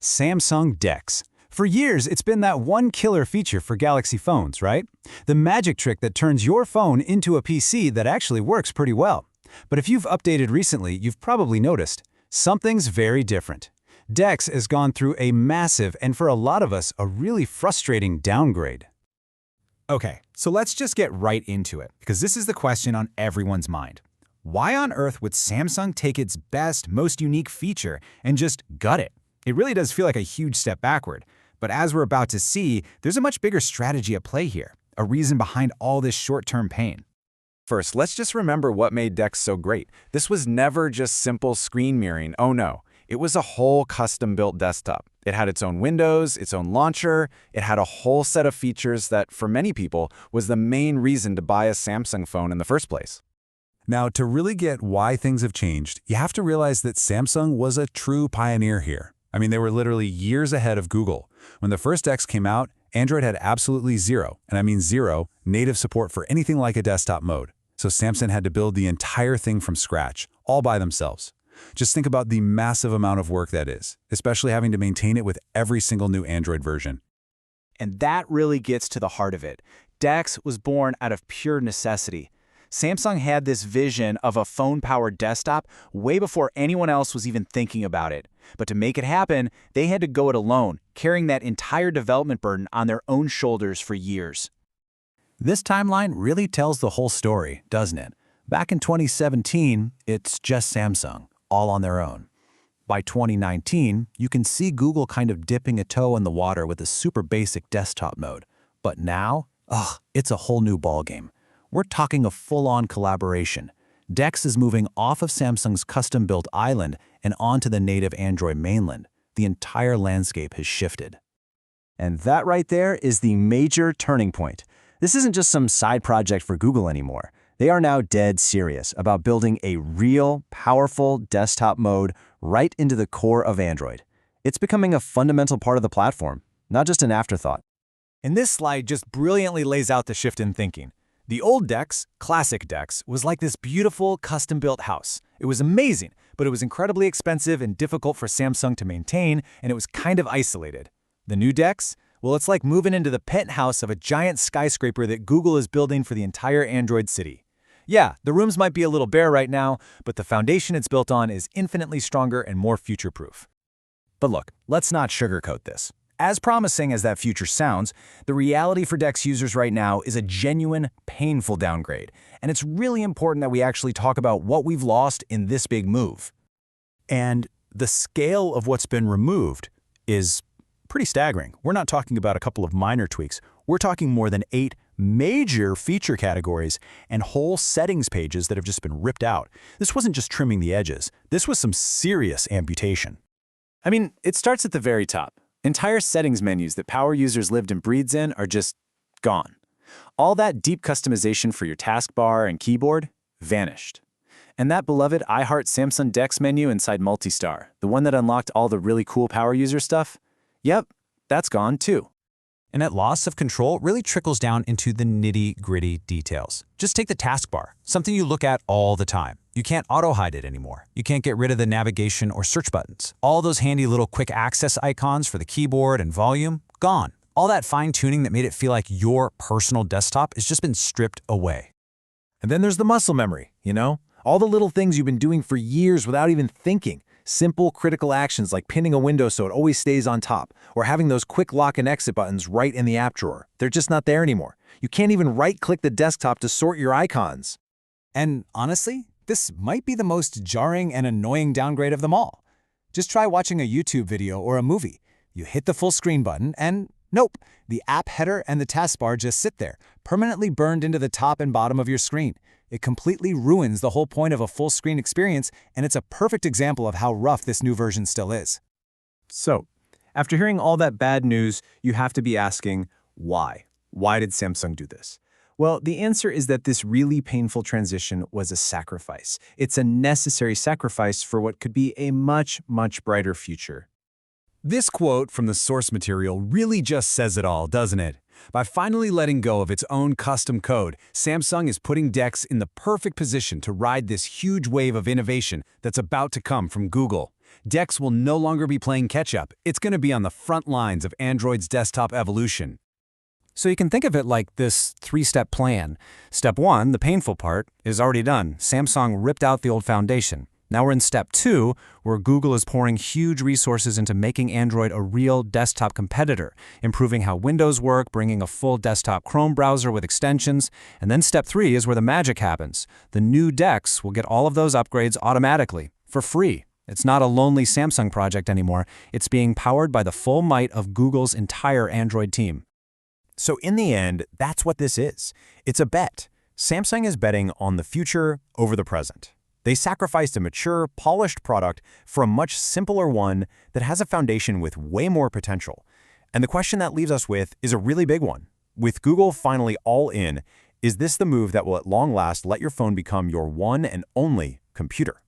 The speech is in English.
Samsung Dex. For years, it's been that one killer feature for Galaxy phones, right? The magic trick that turns your phone into a PC that actually works pretty well. But if you've updated recently, you've probably noticed something's very different. Dex has gone through a massive, and for a lot of us, a really frustrating downgrade. Okay, so let's just get right into it, because this is the question on everyone's mind. Why on earth would Samsung take its best, most unique feature and just gut it? It really does feel like a huge step backward. But as we're about to see, there's a much bigger strategy at play here, a reason behind all this short-term pain. First, let's just remember what made Dex so great. This was never just simple screen mirroring, oh no. It was a whole custom-built desktop. It had its own windows, its own launcher, it had a whole set of features that, for many people, was the main reason to buy a Samsung phone in the first place. Now, to really get why things have changed, you have to realize that Samsung was a true pioneer here. I mean, they were literally years ahead of Google. When the first Dex came out, Android had absolutely zero, and I mean zero, native support for anything like a desktop mode. So Samsung had to build the entire thing from scratch, all by themselves. Just think about the massive amount of work that is, especially having to maintain it with every single new Android version. And that really gets to the heart of it. Dex was born out of pure necessity. Samsung had this vision of a phone-powered desktop way before anyone else was even thinking about it. But to make it happen, they had to go it alone, carrying that entire development burden on their own shoulders for years. This timeline really tells the whole story, doesn't it? Back in 2017, it's just Samsung, all on their own. By 2019, you can see Google kind of dipping a toe in the water with a super basic desktop mode. But now, it's a whole new ballgame. We're talking a full-on collaboration. Dex is moving off of Samsung's custom-built island and onto the native Android mainland. The entire landscape has shifted. And that right there is the major turning point. This isn't just some side project for Google anymore. They are now dead serious about building a real, powerful desktop mode right into the core of Android. It's becoming a fundamental part of the platform, not just an afterthought. And this slide just brilliantly lays out the shift in thinking. The old Dex, classic Dex, was like this beautiful, custom-built house. It was amazing, but it was incredibly expensive and difficult for Samsung to maintain, and it was kind of isolated. The new Dex? Well, it's like moving into the penthouse of a giant skyscraper that Google is building for the entire Android city. Yeah, the rooms might be a little bare right now, but the foundation it's built on is infinitely stronger and more future-proof. But look, let's not sugarcoat this. As promising as that future sounds, the reality for Dex users right now is a genuine, painful downgrade, and it's really important that we actually talk about what we've lost in this big move. And the scale of what's been removed is pretty staggering. We're not talking about a couple of minor tweaks. We're talking more than 8 major feature categories and whole settings pages that have just been ripped out. This wasn't just trimming the edges. This was some serious amputation. I mean, it starts at the very top. Entire settings menus that power users lived and breathed in are just gone. All that deep customization for your taskbar and keyboard vanished. And that beloved I Heart Samsung Dex menu inside Multistar, the one that unlocked all the really cool power user stuff, yep, that's gone too. And that loss of control really trickles down into the nitty-gritty details. Just take the taskbar, something you look at all the time. You can't auto-hide it anymore. You can't get rid of the navigation or search buttons. All those handy little quick access icons for the keyboard and volume, gone. All that fine-tuning that made it feel like your personal desktop has just been stripped away. And then there's the muscle memory, you know? All the little things you've been doing for years without even thinking. Simple, critical actions like pinning a window so it always stays on top, or having those quick lock and exit buttons right in the app drawer. They're just not there anymore. You can't even right-click the desktop to sort your icons. And honestly, this might be the most jarring and annoying downgrade of them all. Just try watching a YouTube video or a movie. You hit the full screen button and nope, the app header and the taskbar just sit there, permanently burned into the top and bottom of your screen. It completely ruins the whole point of a full screen experience, and it's a perfect example of how rough this new version still is. So, after hearing all that bad news, you have to be asking, why? Why did Samsung do this? Well, the answer is that this really painful transition was a sacrifice. It's a necessary sacrifice for what could be a much, much brighter future. This quote from the source material really just says it all, doesn't it? By finally letting go of its own custom code, Samsung is putting Dex in the perfect position to ride this huge wave of innovation that's about to come from Google. Dex will no longer be playing catch-up. It's going to be on the front lines of Android's desktop evolution. So you can think of it like this three-step plan. Step 1, the painful part, is already done. Samsung ripped out the old foundation. Now we're in step 2, where Google is pouring huge resources into making Android a real desktop competitor, improving how Windows work, bringing a full desktop Chrome browser with extensions. And then step 3 is where the magic happens. The new Dex will get all of those upgrades automatically, for free. It's not a lonely Samsung project anymore. It's being powered by the full might of Google's entire Android team. So in the end, that's what this is. It's a bet. Samsung is betting on the future over the present. They sacrificed a mature, polished product for a much simpler one that has a foundation with way more potential. And the question that leaves us with is a really big one. With Google finally all in, is this the move that will at long last let your phone become your one and only computer?